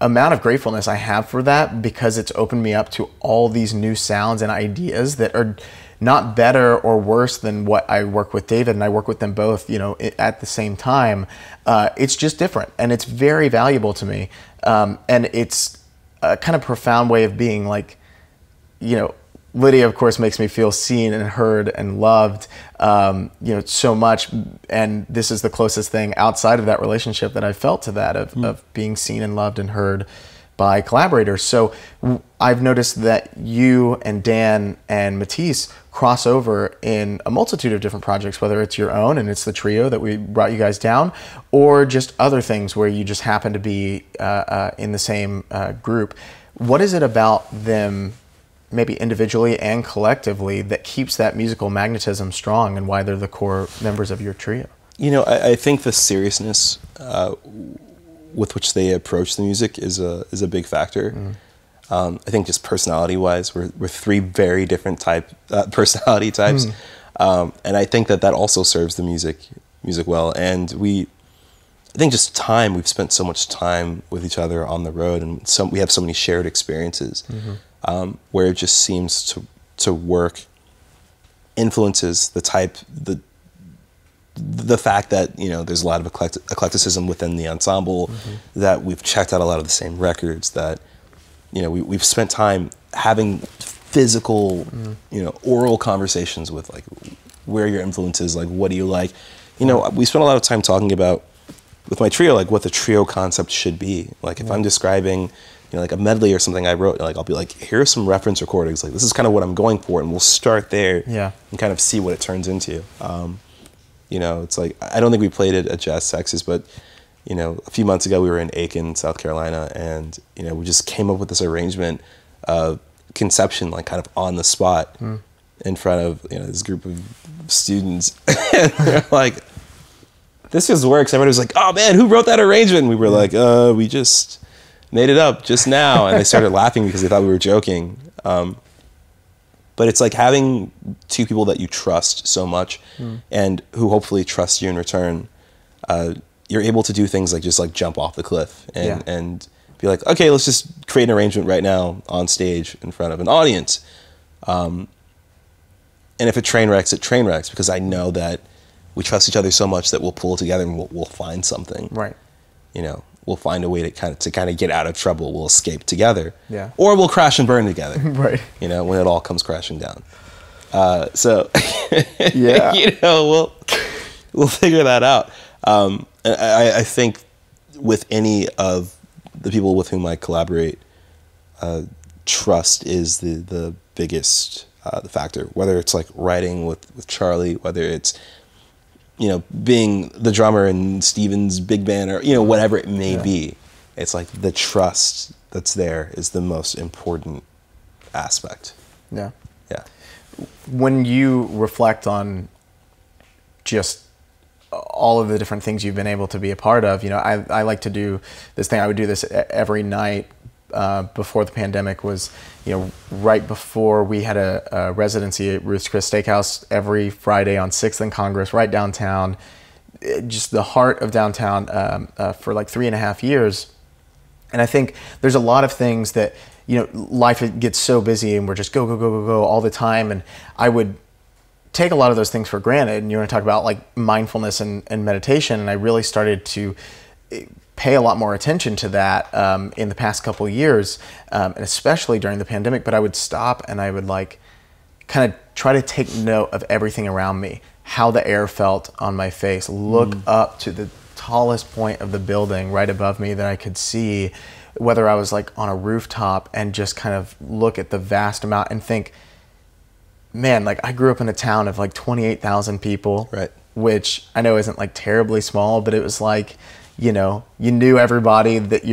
amount of gratefulness I have for that, because it's opened me up to all these new sounds and ideas that are not better or worse than what I work with David, and I work with them both, you know, at the same time. It's just different, and it's very valuable to me. And it's a kind of profound way of being. Like, you know, Lydia, of course, makes me feel seen and heard and loved, you know, so much. And this is the closest thing outside of that relationship that I felt to that, of being seen and loved and heard by collaborators. So I've noticed that you and Dan and Matisse cross over in a multitude of different projects, whether it's your own and it's the trio that we brought you guys down, or just other things where you just happen to be in the same group. What is it about them, maybe individually and collectively, that keeps that musical magnetism strong, and why they're the core members of your trio? You know, I think the seriousness with which they approach the music is a big factor. I think just personality-wise, we're three very different personality types, and I think that also serves the music well. And I think just we've spent so much time with each other on the road, and we have so many shared experiences, where it just seems to work. Influences the fact that, you know, there's a lot of eclecticism within the ensemble, that we've checked out a lot of the same records, that, you know, we've spent time having physical, you know, oral conversations with, like, where your influence is, like, what do you like? You know, we spent a lot of time talking about, with my trio, like, what the trio concept should be. Like, if I'm describing, you know, like a medley or something I wrote, like, I'll be like, here are some reference recordings, like, this is kind of what I'm going for, and we'll start there and kind of see what it turns into. You know, it's like, I don't think we played it at Jazz Texas, but, you know, a few months ago we were in Aiken, South Carolina, and, you know, we just came up with this arrangement of conception, like, kind of on the spot in front of, you know, this group of students. And they're like, this just works. Everybody was like, oh man, who wrote that arrangement? And we were like, we just made it up just now. And they started laughing because they thought we were joking. But it's like having two people that you trust so much and who hopefully trust you in return. You're able to do things like just like jump off the cliff and be like, okay, let's just create an arrangement right now on stage in front of an audience. And if it train wrecks, it train wrecks, because I know that we trust each other so much that we'll pull together and we'll find something. Right. You know, we'll find a way to kind of get out of trouble. We'll escape together. Yeah. Or we'll crash and burn together. Right. You know, when it all comes crashing down. So yeah. You know, we'll figure that out. And I think with any of the people with whom I collaborate, trust is the biggest the factor, whether it's like writing with Charlie, whether it's, you know, being the drummer in Steven's big band, or, you know, whatever it may be. It's like the trust that's there is the most important aspect. Yeah. Yeah. When you reflect on just all of the different things you've been able to be a part of, you know, I like to do this thing. I would do this every night before the pandemic was, you know, right before we had a residency at Ruth's Chris Steakhouse every Friday on 6th and Congress, right downtown, just the heart of downtown, for like 3.5 years. And I think there's a lot of things that, you know, life gets so busy and we're just go, go, go, go, go all the time. And I would take a lot of those things for granted. And you want to talk about like mindfulness and meditation. And I really started to pay a lot more attention to that in the past couple of years, and especially during the pandemic. But I would stop and I would like kind of try to take note of everything around me, how the air felt on my face, look up to the tallest point of the building right above me that I could see, whether I was like on a rooftop, and just kind of look at the vast amount and think, man, like I grew up in a town of like 28,000 people, right? Which I know isn't like terribly small, but it was like, you know, you knew everybody that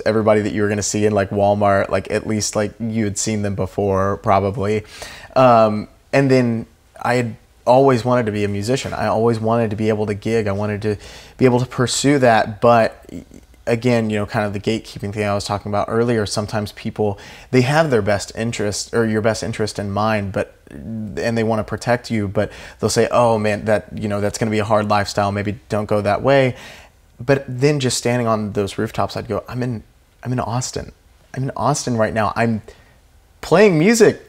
everybody that you were going to see in like Walmart, like at least like you had seen them before probably. And then I had always wanted to be a musician. I always wanted to be able to gig. I wanted to be able to pursue that. But again, you know, kind of the gatekeeping thing I was talking about earlier, sometimes people, they have their best interest or your best interest in mind, and they want to protect you, but they'll say, oh man, that, you know, that's going to be a hard lifestyle. Maybe don't go that way. But then just standing on those rooftops, I'd go, I'm in Austin. I'm in Austin right now. I'm playing music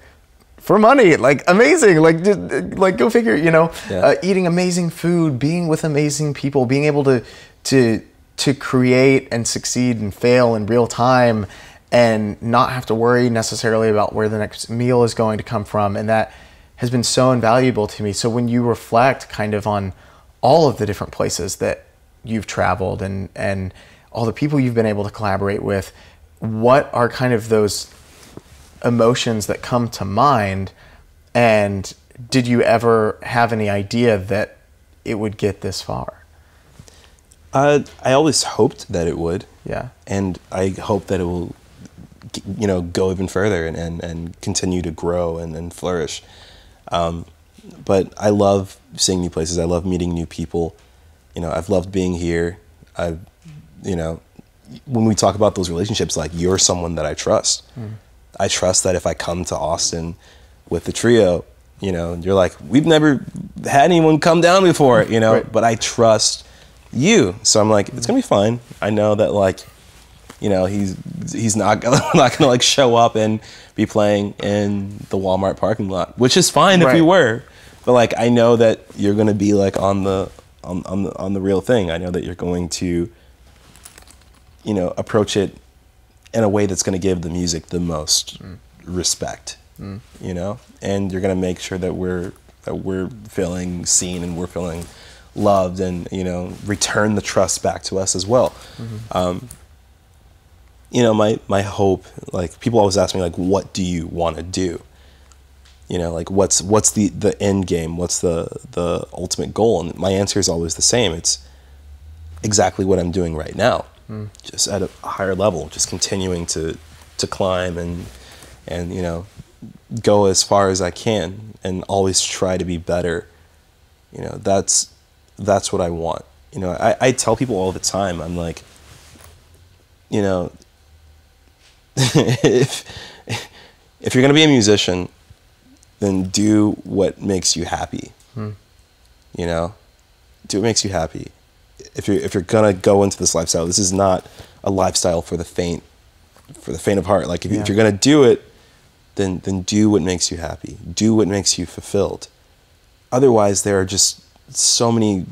for money, like amazing, like go figure, you know, eating amazing food, being with amazing people, being able to create and succeed and fail in real time, and not have to worry necessarily about where the next meal is going to come from. And that has been so invaluable to me. So when you reflect kind of on all of the different places that you've traveled and all the people you've been able to collaborate with, what are kind of those emotions that come to mind? And did you ever have any idea that it would get this far? I always hoped that it would. Yeah. And I hope that it will, you know, go even further and continue to grow and flourish. But I love seeing new places. I love meeting new people. You know, I've loved being here. You know, when we talk about those relationships, like you're someone that I trust. I trust that if I come to Austin with the trio, you know, you're like, we've never had anyone come down before, you know, but I trust you. So I'm like, it's gonna be fine. I know that, like, you know, he's not gonna like show up and be playing in the Walmart parking lot, which is fine if we were. But like, I know that you're gonna be like on the real thing. I know that you're going to, you know, approach it in a way that's going to give the music the most respect, you know, and you're going to make sure that we're feeling seen and we're feeling loved, and, you know, return the trust back to us as well. You know, my hope, like, people always ask me, like, what do you want to do? You know, like, what's the end game? What's the ultimate goal? And my answer is always the same. It's exactly what I'm doing right now. Just at a higher level, just continuing to climb and you know, go as far as I can and always try to be better. You know, that's what I want. You know, I tell people all the time, I'm like, you know, if you're gonna be a musician, then do what makes you happy. You know, do what makes you happy. If you're gonna go into this lifestyle, this is not a lifestyle for the faint of heart. Like, if you're gonna do it, then do what makes you happy. Do what makes you fulfilled. Otherwise, there are just so many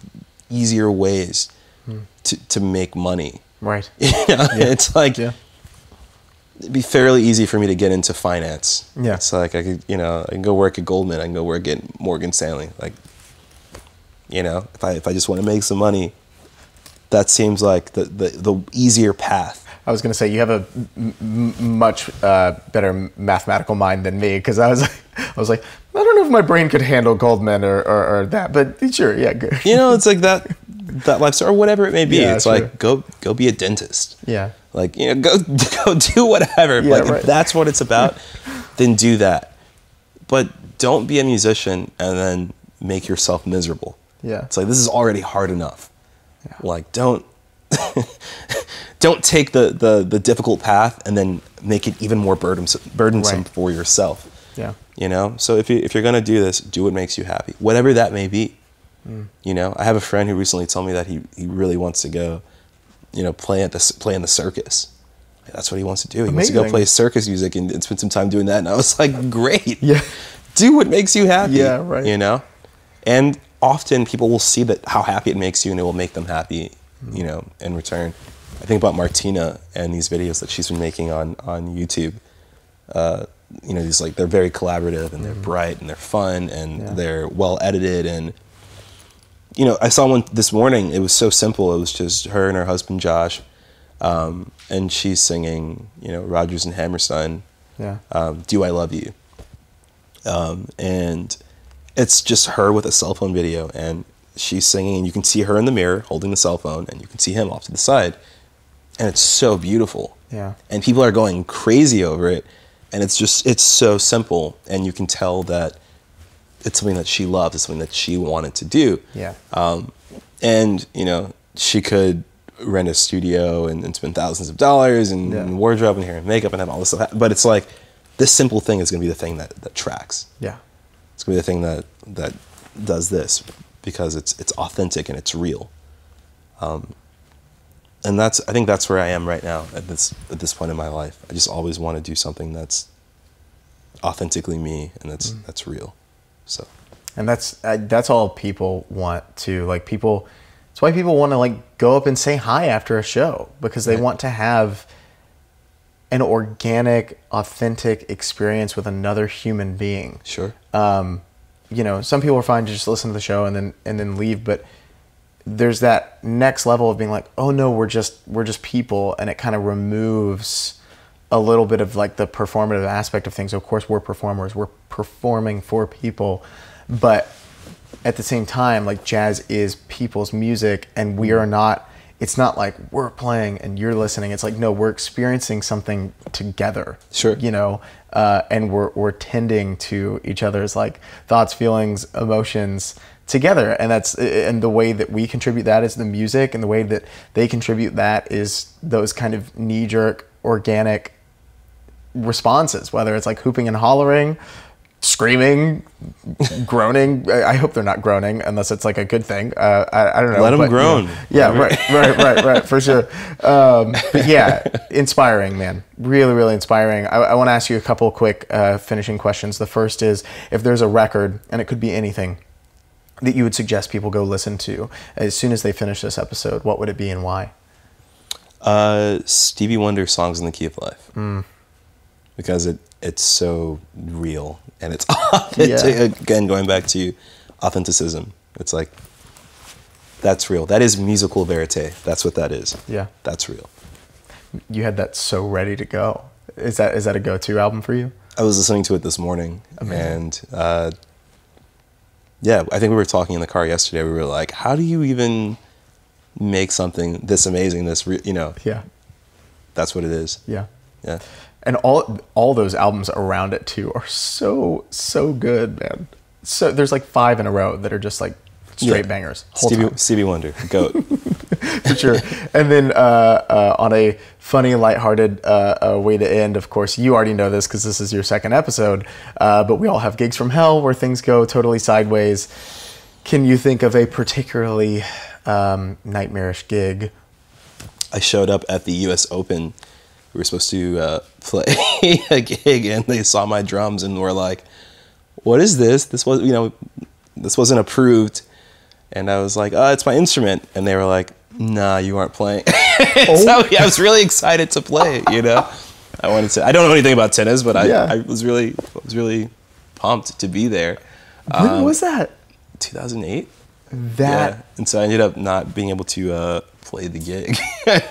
easier ways to make money. Right. You know? It's like, it'd be fairly easy for me to get into finance. Yeah. It's like, I can go work at Goldman. I can go work at Morgan Stanley. Like, you know, if I just want to make some money, that seems like the easier path. I was going to say you have a much better mathematical mind than me, because I was like, I don't know if my brain could handle Goldman or that, but sure, yeah, good. You know, it's like that lifestyle or whatever it may be. Yeah, it's sure. like go be a dentist. Yeah. Like, you know, go do whatever. Yeah, like right. if that's what it's about, then do that. But don't be a musician and then make yourself miserable. Yeah. It's like, this is already hard enough. Yeah. Like, don't take the difficult path and then make it even more burdensome Right. for yourself. Yeah. You know? So if you're going to do this, do what makes you happy, whatever that may be. You know, I have a friend who recently told me that he really wants to go, you know, play in the circus. That's what he wants to do. He wants to go play circus music and spend some time doing that. And I was like, great. Yeah. Do what makes you happy. Yeah, right. You know? And often people will see how happy it makes you, and it will make them happy, you know, in return. I think about Martina and these videos that she's been making on YouTube. You know, these, like, they're very collaborative, and they're bright, and they're fun, and they're well edited. And, you know, I saw one this morning. It was so simple. It was just her and her husband, Josh. And she's singing, you know, Rodgers and Hammerstein, Do I Love You? And it's just her with a cell phone video, and she's singing, and you can see her in the mirror holding the cell phone, and you can see him off to the side. And it's so beautiful. Yeah. And people are going crazy over it. And it's so simple, and you can tell that it's something that she loves. It's something that she wanted to do. Yeah. And, you know, she could rent a studio and spend thousands of dollars and wardrobe and hair and makeup and have all this stuff. But it's like, this simple thing is going to be the thing that tracks. Yeah. It's going to be the thing that does this, because it's authentic and it's real. And I think that's where I am right now at this point in my life. I just always want to do something that's authentically me and that's real. So. And that's all people want to, like, people. It's why people want to, like, go up and say hi after a show, because they want to have an organic, authentic experience with another human being. Sure. You know, some people are fine to just listen to the show and then leave, but there's that next level of being like, oh no, we're just people, and it kind of removes a little bit of, like, the performative aspect of things. Of course, we're performers, we're performing for people, but at the same time, like, jazz is people's music, and we are not. It's not like we're playing and you're listening. It's like, no, we're experiencing something together. Sure. You know, and we're tending to each other's, like, thoughts, feelings, emotions together, and the way that we contribute that is the music, and the way that they contribute that is those kind of knee-jerk, organic responses, whether it's like hooping and hollering, screaming, groaning. I hope they're not groaning, unless it's like a good thing. I don't know. Let them groan. You know, yeah, right, for sure. But yeah, inspiring, man. Really, really inspiring. I want to ask you a couple quick finishing questions. The first is, if there's a record, and it could be anything, that you would suggest people go listen to as soon as they finish this episode, what would it be and why? Stevie Wonder, Songs in the Key of Life. Because it's so real, and it's authentic. Yeah. Again, going back to authenticism. It's like, that's real. That is musical verite. That's what that is. Yeah. That's real. You had that so ready to go. Is that a go-to album for you? I was listening to it this morning. Amazing. And yeah, I think we were talking in the car yesterday. We were like, how do you even make something this amazing, you know? Yeah. That's what it is. Yeah. Yeah. And all those albums around it too are so good, man. So there's like 5 in a row that are just like straight bangers. Stevie Wonder, GOAT. For sure. And then on a funny, lighthearted way to end, of course, you already know this because this is your second episode, but we all have gigs from hell where things go totally sideways. Can you think of a particularly nightmarish gig? I showed up at the US Open. We were supposed to play a gig, and they saw my drums and were like, what is this? This wasn't approved. And I was like, oh, it's my instrument. And they were like, nah, you aren't playing. So yeah, I was really excited to play, you know? I don't know anything about tennis, but I was really pumped to be there. When was that? 2008. That. Yeah. And so I ended up not being able to play the gig,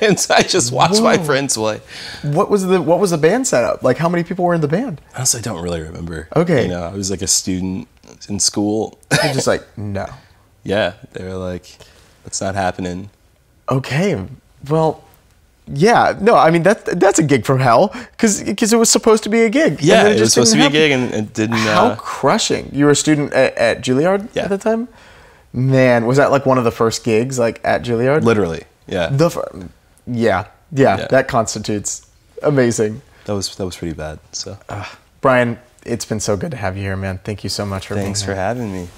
and so I just watched my friends play. What was the band setup? Like, how many people were in the band? Honestly, I don't really remember. Okay. You know, I was like a student in school. They're just like, no. Yeah, they were like, "That's not happening." Okay, well, yeah, no, I mean that's a gig from hell because it was supposed to be a gig. Yeah, it was supposed to be a gig and it didn't. How crushing! You were a student at Juilliard Yeah. at the time. Man, was that like one of the first gigs like at Juilliard? Literally, yeah. Yeah, that constitutes amazing. That was pretty bad. So, Bryan, it's been so good to have you here, man. Thank you so much for being here. Thanks for having me.